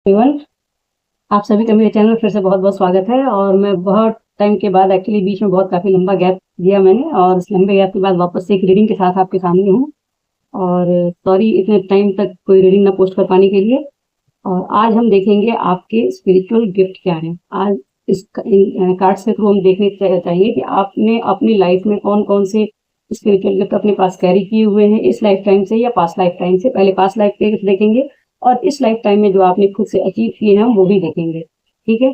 Everyone, आप सभी का मेरे चैनल में फिर से बहुत बहुत स्वागत है। और मैं बहुत टाइम के बाद एक्चुअली बीच में बहुत काफ़ी लंबा गैप दिया मैंने, और इस लंबे गैप के बाद वापस से एक रीडिंग के साथ आपके सामने हूँ। और सॉरी इतने टाइम तक कोई रीडिंग ना पोस्ट कर पाने के लिए। और आज हम देखेंगे आपके स्पिरिचुअल गिफ्ट क्या हैं। आज इस कार्ड के थ्रू हम देखने चाहिए कि आपने अपनी लाइफ में कौन कौन से स्पिरिचुअल गिफ्ट अपने पास कैरी किए हुए हैं, इस लाइफ टाइम से या पास्ट लाइफ टाइम से। पहले पास्ट लाइफ के गिफ्ट देखेंगे और इस लाइफ टाइम में जो आपने खुद से अचीव किए हैं वो भी देखेंगे। ठीक है,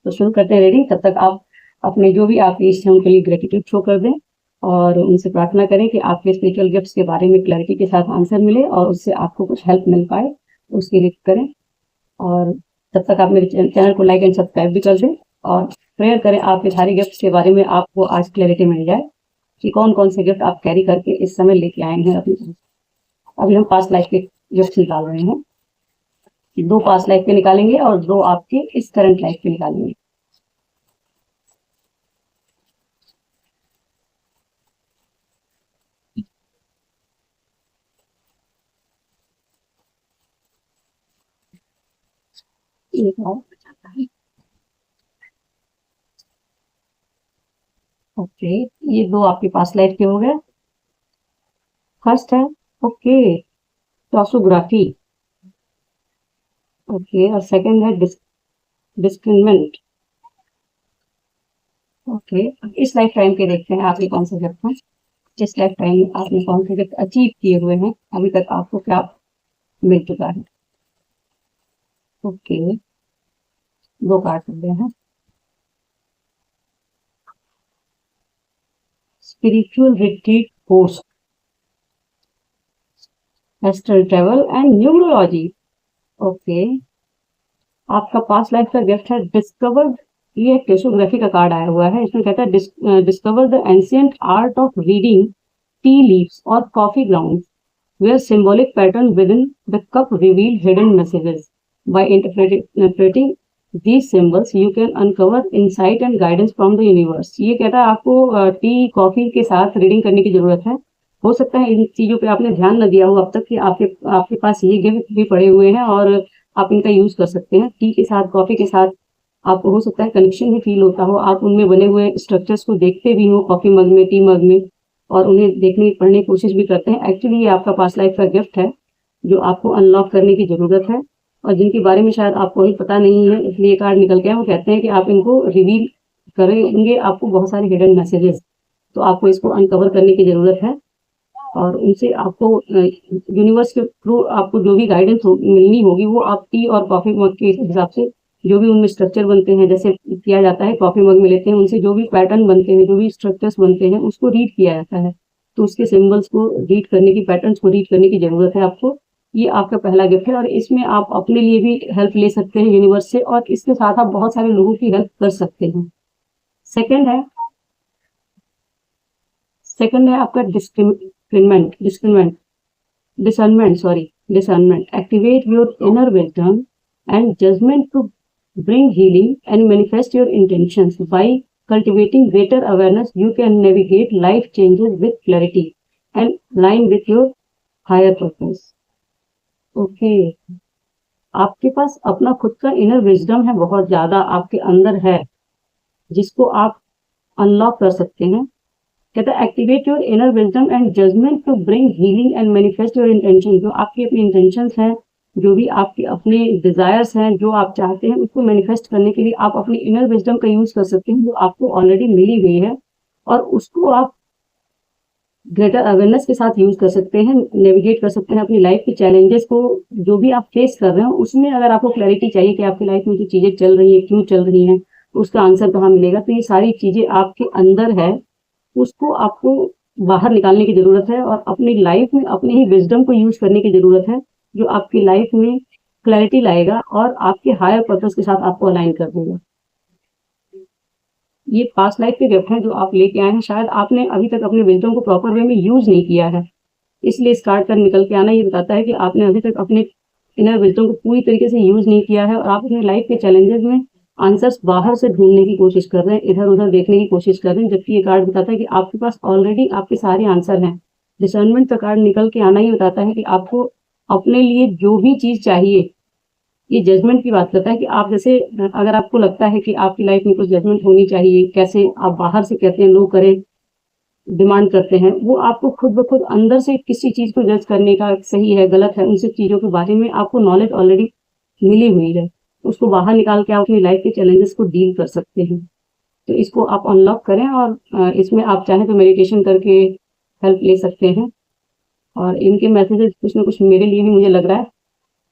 तो शुरू करते हैं रीडिंग। तब तक आप अपने जो भी आपकी इच्छा है उनके लिए ग्रेटिट्यूड शो कर दें और उनसे प्रार्थना करें कि आपके स्पिरिचुअल गिफ्ट्स के बारे में क्लैरिटी के साथ आंसर मिले और उससे आपको कुछ हेल्प मिल पाए, तो उसके लिए करें। और तब तक आप मेरे चैनल को लाइक एंड सब्सक्राइब भी कर दें और प्रेयर करें आपके सारे गिफ्ट्स के बारे में आपको आज क्लैरिटी मिल जाए कि कौन कौन से गिफ्ट आप कैरी करके इस समय लेके आए हैं अपने पास। अभी हम पास्ट लाइफ के गिफ्ट निकाल रहे हैं। 2 पास्ट लाइफ के निकालेंगे और 2 आपके इस करंट लाइफ के निकालेंगे। एक और बचाता है। ओके, ये 2 आपके पास्ट लाइफ के हो गए। फर्स्ट है ओके टॉसोग्राफी। ओके, और सेकंड है डिस्क्रिमिनेंट। ओके, इस लाइफ टाइम के देखते हैं आपके कौन से गिफ्ट हैं। इस लाइफ टाइम में आपने कौन से गिफ्ट अचीव किए हुए हैं, अभी तक आपको क्या मिल चुका है। ओके, 2 कार्ड कर रहे हैं। Spiritual retreat course, astral travel and numerology. Okay, आपका पास्ट लाइफ का गिफ्ट है डिस्कवर। ये टेसोग्राफी का कार्ड आया हुआ है। इसमें कहता है discover the ancient art of reading tea leaves और coffee grounds where symbolic pattern within the cup reveal hidden messages. By interpreting these symbols, you can uncover insight and guidance from the universe. ये कहता है आपको tea coffee के साथ reading करने की जरूरत है। हो सकता है इन चीजों पे आपने ध्यान न दिया हो अब तक कि आपके पास ये गिफ्ट भी पड़े हुए हैं और आप इनका यूज कर सकते हैं। टी के साथ कॉफी के साथ आपको हो सकता है कनेक्शन ही फील होता हो, आप उनमें बने हुए स्ट्रक्चर्स को देखते भी हो कॉफी मग में, टी मग में, और उन्हें देखने पढ़ने की कोशिश भी करते हैं। एक्चुअली ये आपका पास्ट लाइफ का गिफ्ट है जो आपको अनलॉक करने की जरूरत है और जिनके बारे में शायद आपको ही पता नहीं है, इसलिए कार्ड निकल के वो कहते हैं कि आप इनको रिवील करेंगे आपको बहुत सारे हिडन मैसेजेस, तो आपको इसको अनकवर करने की जरूरत है। और उनसे आपको यूनिवर्स के थ्रू आपको जो भी गाइडेंस मिलनी होगी वो आप टी और कॉफी मग के हिसाब से जो भी उनमें स्ट्रक्चर बनते हैं, जैसे किया जाता है कॉफी मग में लेते हैं उनसे जो भी पैटर्न बनते हैं, जो भी स्ट्रक्चर्स बनते हैं उसको रीड किया जाता है, तो उसके सिंबल्स को रीड करने की, पैटर्न्स को रीड करने की जरूरत है आपको। ये आपका पहला गिफ्ट है और इसमें आप अपने लिए भी हेल्प ले सकते हैं यूनिवर्स से और इसके साथ आप बहुत सारे लोगों की हेल्प कर सकते हैं। सेकंड है आपका discernment. Activate your inner wisdom and judgment to bring healing and manifest your intentions. By cultivating greater awareness, you can navigate life changes with clarity and align with your higher purpose. Okay, आपके पास अपना खुद का inner wisdom है, बहुत ज्यादा आपके अंदर है, जिसको आप अनलॉक कर सकते हैं। कहता है activate your inner wisdom and judgment to bring healing and manifest your intention. जो आपकी अपनी इंटेंशंस हैं, जो भी आपके अपने डिजायर्स हैं, जो आप चाहते हैं उसको मैनिफेस्ट करने के लिए आप अपनी इनर विजडम का यूज कर सकते हैं जो आपको ऑलरेडी मिली हुई है, और उसको आप ग्रेटर अवेयरनेस के साथ यूज कर सकते हैं, नेविगेट कर सकते हैं अपनी लाइफ के चैलेंजेस को। जो भी आप फेस कर रहे हो उसमें अगर आपको क्लैरिटी चाहिए कि आपकी लाइफ में जो चीजें चल रही है क्यों चल रही हैं, उसका आंसर कहाँ मिलेगा, तो ये सारी चीजें आपके अंदर है, उसको आपको बाहर निकालने की जरूरत है और अपनी लाइफ में अपने ही विजडम को यूज करने की जरूरत है, जो आपकी लाइफ में क्लैरिटी लाएगा और आपके हायर पर्पस के साथ आपको अलाइन कर देगा। ये पास्ट लाइफ के गिफ्ट हैं जो आप लेके आए हैं। शायद आपने अभी तक अपने विजडम को प्रॉपर वे में यूज नहीं किया है, इसलिए इस कार्ड का निकल के आना ये बताता है कि आपने अभी तक अपने इनर विजडम को पूरी तरीके से यूज नहीं किया है और आप अपने लाइफ के चैलेंजेस में आंसर्स बाहर से ढूंढने की कोशिश कर रहे हैं, इधर उधर देखने की कोशिश कर रहे हैं, जबकि ये कार्ड बताता है कि आपके पास ऑलरेडी आपके सारे आंसर हैं। डिसर्नमेंट का कार्ड निकल के आना ही बताता है कि आपको अपने लिए जो भी चीज चाहिए ये जजमेंट की बात करता है कि आप जैसे अगर आपको लगता है कि आपकी लाइफ में कुछ जजमेंट होनी चाहिए, कैसे आप बाहर से कहते हैं नो करें, डिमांड करते हैं, वो आपको खुद ब खुद अंदर से किसी चीज़ को जज करने का सही है, गलत है, उन सब चीज़ों के बारे में आपको नॉलेज ऑलरेडी मिली हुई है। उसको बाहर निकाल के आप अपनी लाइफ के चैलेंजेस को डील कर सकते हैं। तो इसको आप अनलॉक करें और इसमें आप चाहें तो मेडिटेशन करके हेल्प ले सकते हैं। और इनके मैसेजेस कुछ ना कुछ मेरे लिए भी मुझे लग रहा है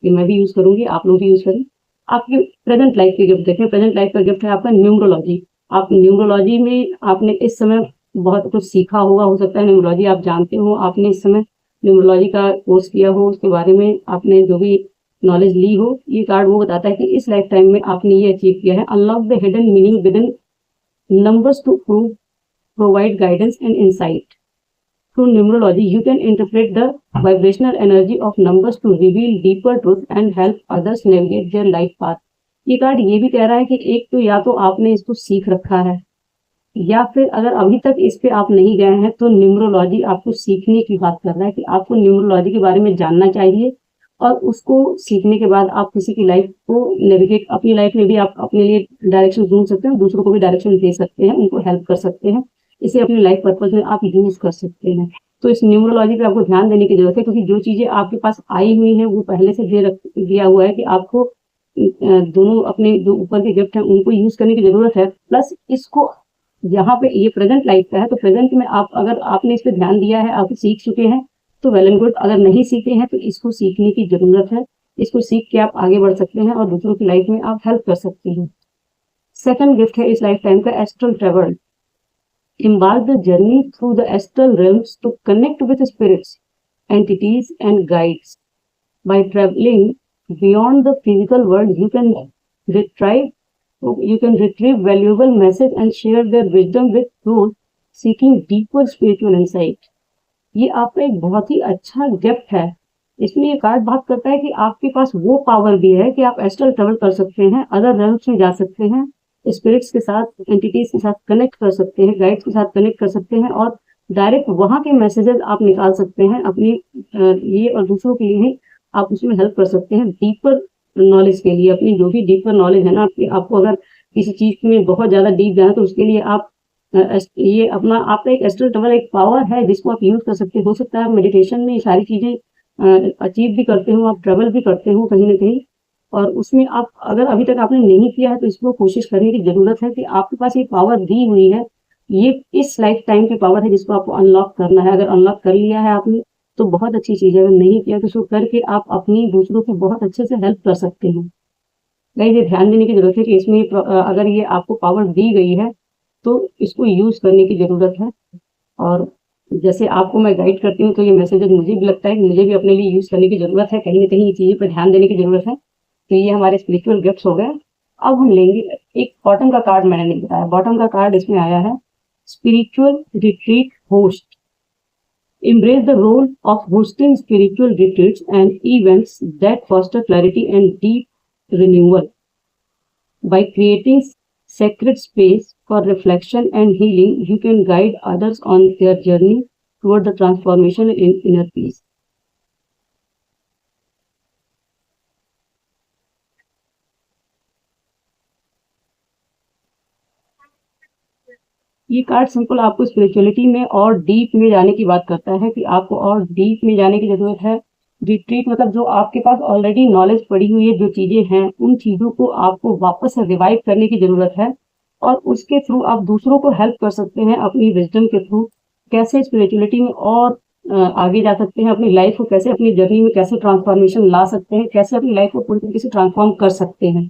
कि मैं भी यूज़ करूँगी, आप लोग भी यूज़ करें। आपकी प्रेजेंट लाइफ के गिफ्ट देखें, प्रेजेंट लाइफ का गिफ्ट है आपका न्यूमरोलॉजी। आप न्यूमरोलॉजी में आपने इस समय बहुत कुछ सीखा होगा, हो सकता है न्यूमरोलॉजी आप जानते हो, आपने इस समय न्यूमरोलॉजी का कोर्स किया हो, उसके बारे में आपने जो भी नॉलेज ली हो। ये कार्ड वो बताता है कि इस लाइफ टाइम में आपने ये अचीव किया है। Unlock the hidden meaning within numbers to provide guidance and insight. Through numerology, you can interpret the vibrational energy of numbers to reveal deeper truth and help others navigate their life path. ये card ये भी कह रहा है कि एक तो या तो आपने इसको सीख रखा है, या फिर अगर अभी तक इस पे आप नहीं गए हैं तो न्यूमरोलॉजी आपको सीखने की बात कर रहा है कि आपको न्यूमरोलॉजी के बारे में जानना चाहिए और उसको सीखने के बाद आप किसी की लाइफ को नेविगेट, अपनी लाइफ में भी आप अपने लिए डायरेक्शन ढूंढ सकते हैं, दूसरों को भी डायरेक्शन दे सकते हैं, उनको हेल्प कर सकते हैं, इसे अपनी लाइफ पर्पज में आप यूज कर सकते हैं। तो इस न्यूमरोलॉजी पे आपको ध्यान देने की जरूरत है, क्योंकि जो चीजें आपके पास आई हुई हैं वो पहले से दिया हुआ है कि आपको दोनों अपने जो ऊपर के गिफ्ट हैं उनको यूज करने की जरूरत है। प्लस इसको यहाँ पे ये प्रेजेंट लाइफ का है, तो प्रेजेंट में आप अगर आपने इस पे ध्यान दिया है, आप सीख चुके हैं तो वेल एंड गुड। अगर नहीं सीखे हैं तो इसको सीखने की जरूरत है, इसको सीख के आप आगे बढ़ सकते हैं और दूसरों की लाइफ में आप हेल्प कर सकते हैं। सेकंड गिफ्ट है इस लाइफ टाइम का astral travel. Embark the journey through the astral realms to connect with spirits, entities and guides. By traveling beyond the physical world, retrieve valuable message and share their wisdom with those seeking deeper spiritual insight. ये आपका एक बहुत ही अच्छा gift है। इसमें ये card बात करता है कि आपके पास वो पावर भी है कि आप एस्ट्रल ट्रेवल कर सकते हैं, अदर रेल्म्स में जा सकते हैं, स्पिरिट्स के साथ, एंटिटीज के साथ कनेक्ट कर सकते हैं, गाइड्स के साथ कनेक्ट कर सकते हैं और डायरेक्ट वहाँ के मैसेजेस आप निकाल सकते हैं अपनी लिए और दूसरों के लिए ही आप उसमें हेल्प कर सकते हैं। डीपर नॉलेज के लिए, अपनी जो भी डीपर नॉलेज है ना, आपको अगर किसी चीज़ में बहुत ज़्यादा डीप जाना तो उसके लिए आप ये अपना आपका एक एस्ट्रल ट्रेवल एक पावर है जिसको आप यूज कर सकते हो सकता है आप मेडिटेशन में ये सारी चीजें अचीव भी करते हो, आप ट्रेवल भी करते हो कहीं ना कहीं, और उसमें आप अगर अभी तक आपने नहीं किया है तो इसको कोशिश करने की जरूरत है कि आपके पास ये पावर दी हुई है, ये इस लाइफ टाइम की पावर है जिसको आपको अनलॉक करना है। अगर अनलॉक कर लिया है आपने तो बहुत अच्छी चीज है, अगर नहीं किया तो इसको करके आप अपनी दूसरों की बहुत अच्छे से हेल्प कर सकते हैं। गाइस ये ध्यान देने की जरूरत है कि इसमें अगर ये आपको पावर दी गई है तो इसको यूज करने की जरूरत है। और जैसे आपको मैं गाइड करती हूँ तो ये मैसेजेस मुझे भी लगता है कि मुझे भी अपने लिए यूज करने की जरूरत है, कहीं ना कहीं ये चीज़ों पर ध्यान देने की जरूरत है। तो ये हमारे स्पिरिचुअल गिफ्ट्स हो गए। अब हम लेंगे एक बॉटम का कार्ड, मैंने नहीं बताया, बॉटम का कार्ड इसमें आया है spiritual retreat host. Embrace the role of hosting spiritual retreats and events that foster clarity and deep renewal. By creating sacred space for reflection and healing, you can guide others on their journey toward the transformation in inner peace. ये card simple आपको spirituality में और deep में जाने की बात करता है कि आपको और डीप में जाने की जरूरत है। रिट्रीट मतलब जो आपके पास ऑलरेडी नॉलेज पड़ी हुई है, जो चीजें हैं उन चीजों को आपको वापस से रिवाइव करने की जरूरत है और उसके थ्रू आप दूसरों को हेल्प कर सकते हैं अपनी विजडम के थ्रू। कैसे स्पिरिचुअलिटी में और आगे जा सकते हैं, अपनी लाइफ को कैसे, अपनी जर्नी में कैसे ट्रांसफॉर्मेशन ला सकते हैं, कैसे अपनी लाइफ को पूरी तरीके से ट्रांसफॉर्म कर सकते हैं।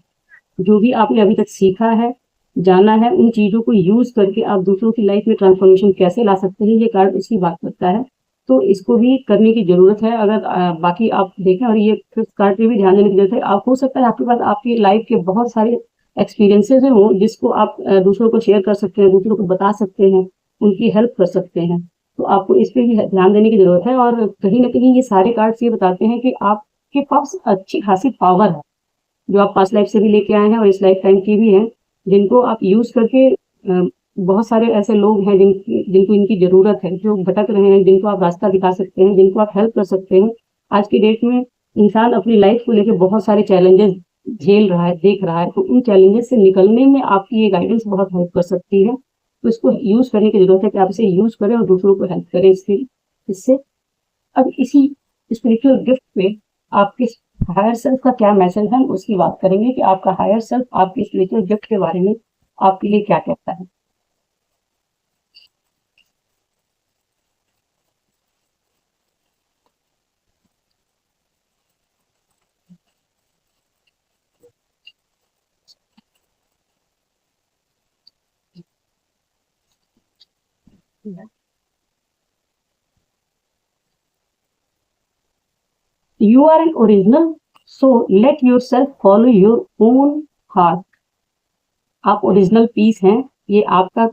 जो भी आपने अभी तक सीखा है, जाना है, उन चीज़ों को यूज करके आप दूसरों की लाइफ में ट्रांसफॉर्मेशन कैसे ला सकते हैं, ये कार्ड उसकी बात करता है। तो इसको भी करने की जरूरत है। अगर बाकी आप देखें और ये कार्ड पे भी ध्यान देने की जरूरत है। आप हो सकता है आपके पास आपकी लाइफ के बहुत सारे एक्सपीरियंसेस हो जिसको आप दूसरों को शेयर कर सकते हैं, दूसरों को बता सकते हैं, उनकी हेल्प कर सकते हैं। तो आपको इस पे भी ध्यान देने की जरूरत है। और कहीं ना कहीं ये सारे कार्ड्स ये बताते हैं कि आपके पास अच्छी खासी पावर है जो आप पास्ट लाइफ से भी लेके आए हैं और इस लाइफ टाइम की भी है, जिनको आप यूज करके बहुत सारे ऐसे लोग हैं जिनको इनकी जरूरत है, जो भटक रहे हैं, जिनको आप रास्ता दिखा सकते हैं, जिनको आप हेल्प कर सकते हैं। आज की डेट में इंसान अपनी लाइफ को लेकर बहुत सारे चैलेंजेस झेल रहा है, देख रहा है, तो उन चैलेंजेस से निकलने में आपकी ये गाइडेंस बहुत हेल्प कर सकती है। तो इसको यूज़ करने की ज़रूरत है कि आप इसे यूज़ करें और दूसरों को हेल्प करें इससे। अब इसी स्पिरिचुअल गिफ्ट पे आपके हायर सेल्फ का क्या मैसेज है, उसकी बात करेंगे कि आपका हायर सेल्फ आपके स्पिरिचुअल गिफ्ट के बारे में आपके लिए क्या कहता है। You are an original, so let yourself follow your own heart. आप ओरिजिनल पीस हैं, ये आपका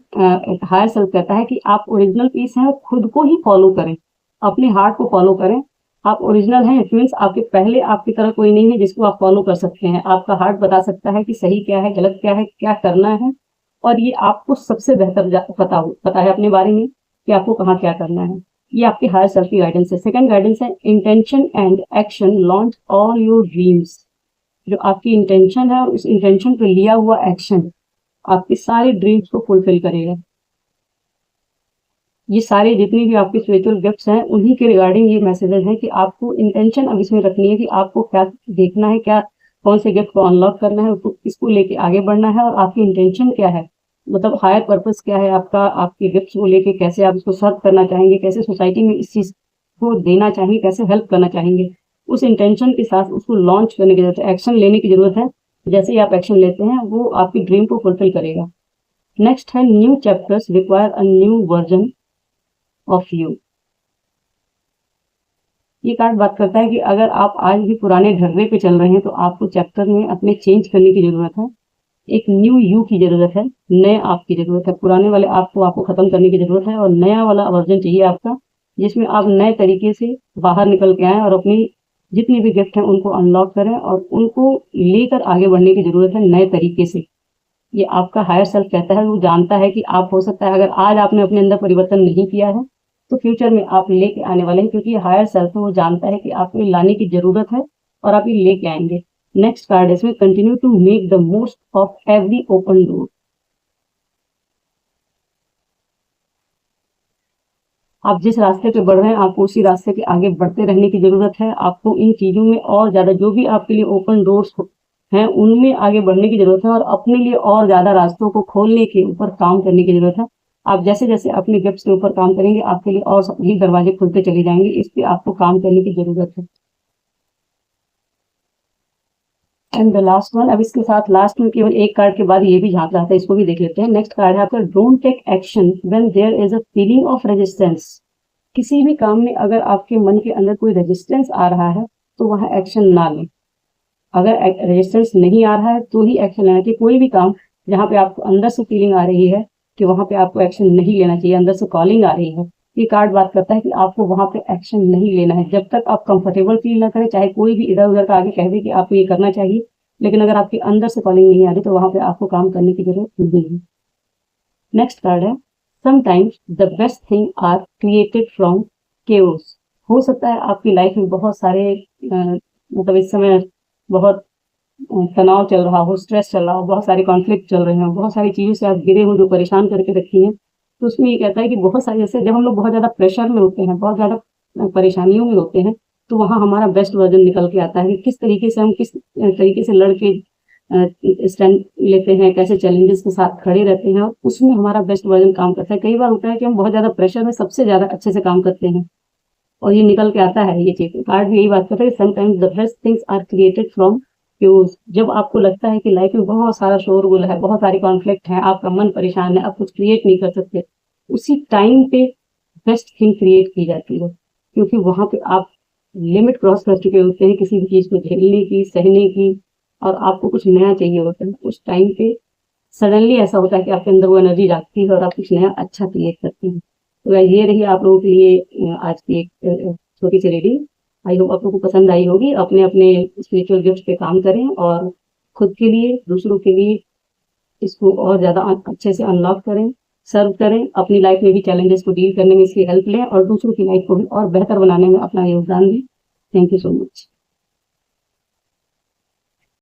हायर सेल्फ कहता है कि आप ओरिजिनल पीस हैं और खुद को ही फॉलो करें, अपने हार्ट को फॉलो करें। आप ओरिजिनल हैं, इट मीन्स आपके पहले आपकी तरह कोई नहीं है जिसको आप फॉलो कर सकते हैं। आपका हार्ट बता सकता है कि सही क्या है, गलत क्या है, क्या करना है, और ये आपको सबसे बेहतर पता है अपने बारे में कि आपको कहाँ क्या करना है। ये आपके हायर सेल्फ की गाइडेंस है। सेकंड गाइडेंस है intention and action launch all your dreams. जो आपकी इंटेंशन है और उस इंटेंशन पे लिया हुआ एक्शन आपके सारे ड्रीम्स को फुलफिल करेगा। ये सारे जितनी भी आपके स्पिरिचुअल गिफ्ट्स हैं उन्हीं के रिगार्डिंग ये मैसेजेस हैं कि आपको इंटेंशन अब इसमें रखनी है कि आपको क्या देखना है, क्या कौन से गिफ्ट को अनलॉक करना है, इसको लेके आगे बढ़ना है, और आपकी इंटेंशन क्या है, मतलब हायर पर्पस क्या है आपका, आपके गिफ्ट्स को लेके कैसे आप इसको सर्व करना चाहेंगे, कैसे सोसाइटी में इस चीज़ को देना चाहेंगे, कैसे हेल्प करना चाहेंगे। उस इंटेंशन के साथ उसको लॉन्च करने की जरूरत है, एक्शन लेने की जरूरत है। जैसे ही आप एक्शन लेते हैं वो आपकी ड्रीम को फुलफिल करेगा। नेक्स्ट है new chapters require a new version of you. ये कार्ड बात करता है कि अगर आप आज भी पुराने ढर्रे पे चल रहे हैं तो आपको चैप्टर में अपने चेंज करने की जरूरत है। एक न्यू यू की जरूरत है, नए आप की जरूरत है। पुराने वाले आपको खत्म करने की जरूरत है और नया वाला वर्जन चाहिए आपका, जिसमें आप नए तरीके से बाहर निकल के आए और अपनी जितनी भी गिफ्ट हैं उनको अनलॉक करें और उनको लेकर आगे बढ़ने की जरूरत है नए तरीके से। ये आपका हायर सेल्फ कहता है, वो जानता है कि आप हो सकता है अगर आज आपने अपने अंदर परिवर्तन नहीं किया है तो फ्यूचर में आप लेके आने वाले हैं, क्योंकि हायर सेल्फ वो जानता है कि आपको लाने की जरूरत है और आप ये लेके आएंगे। नेक्स्ट कार्ड है इसमें continue to make the most of every open door. आप जिस रास्ते पे बढ़ रहे हैं आपको उसी रास्ते पे आगे बढ़ते रहने की जरूरत है। आपको इन चीजों में और ज्यादा जो भी आपके लिए ओपन डोर्स हैं उनमें आगे बढ़ने की जरूरत है और अपने लिए और ज्यादा रास्तों को खोलने के ऊपर काम करने की जरूरत है। आप जैसे जैसे अपने गिफ्ट्स के ऊपर काम करेंगे आपके लिए और भी दरवाजे खुलते चले जाएंगे, इस पे आपको काम करने की जरूरत है। एंड द लास्ट वन, अब इसके साथ लास्ट में केवल एक कार्ड के बाद ये भी झांक रहा था, इसको भी देख लेते हैं। नेक्स्ट कार्ड है आपका don't take action when there is a feeling of resistance. किसी भी काम में अगर आपके मन के अंदर कोई रेजिस्टेंस आ रहा है तो वहां एक्शन ना लें। अगर रेजिस्टेंस नहीं आ रहा है तो ही एक्शन लेना चाहिए। कोई भी काम जहाँ पे आपको अंदर से फीलिंग आ रही है कि वहां पे आपको एक्शन नहीं लेना चाहिए, अंदर से कॉलिंग आ रही है, ये कार्ड बात करता है कि आपको वहां पे एक्शन नहीं लेना है जब तक आप कंफर्टेबल फील ना करें। चाहे कोई भी इधर उधर का आगे कह दे कि आपको ये करना चाहिए, लेकिन अगर आपके अंदर से कॉलिंग नहीं आ रही तो वहां पे आपको काम करने की जरूरत नहीं है। नेक्स्ट कार्ड है sometimes the best thing are created from chaos. हो सकता है आपकी लाइफ में बहुत सारे मतलब इस समय बहुत तनाव चल रहा हो, स्ट्रेस चल रहा हो, बहुत सारे कॉन्फ्लिक्ट चल रहे हो, बहुत सारी चीज़ों से आप घिरे हो जो परेशान करके रखी हैं। तो उसमें ये कहता है कि बहुत सारी, जैसे जब हम लोग बहुत ज़्यादा प्रेशर में होते हैं, बहुत ज़्यादा परेशानियों में होते हैं, तो वहाँ हमारा बेस्ट वर्जन निकल के आता है कि किस तरीके से हम किस तरीके से लड़के स्टैंड लेते हैं, कैसे चैलेंजेस के साथ खड़े रहते हैं, और उसमें हमारा बेस्ट वर्जन काम करता है। कई बार होता है कि हम बहुत ज़्यादा प्रेशर में सबसे ज़्यादा अच्छे से काम करते हैं और ये निकल के आता है। ये चीज़ कार्ड भी यही बात करता है कि sometimes the best things are created from cues. जब आपको लगता है कि लाइफ में बहुत सारा शोरगुल है, बहुत सारे कॉन्फ्लिक्ट हैं, आपका मन परेशान है, आप कुछ क्रिएट नहीं कर सकते, उसी टाइम पे बेस्ट थिंग क्रिएट की जाती है, क्योंकि वहां पे आप लिमिट क्रॉस कर चुके होते हैं किसी भी चीज को झेलने की, सहने की, और आपको कुछ नया चाहिए होता है। उस टाइम पे सडनली ऐसा होता है कि आपके अंदर वो एनर्जी जागती है और आप कुछ नया अच्छा क्रिएट करते हैं। तो ये रही आप लोगों के लिए आज की एक छोटी सी रीडिंग। आई होप आप लोगों को पसंद आई होगी। अपने अपने स्पिरिचुअल गिफ्ट पे काम करें और खुद के लिए, दूसरों के लिए इसको और ज़्यादा अच्छे से अनलॉक करें, सर्व करें, अपनी लाइफ में भी चैलेंजेस को डील करने में इसकी हेल्प लें और दूसरों की लाइफ को भी और बेहतर बनाने में अपना योगदान दें। Thank you so much.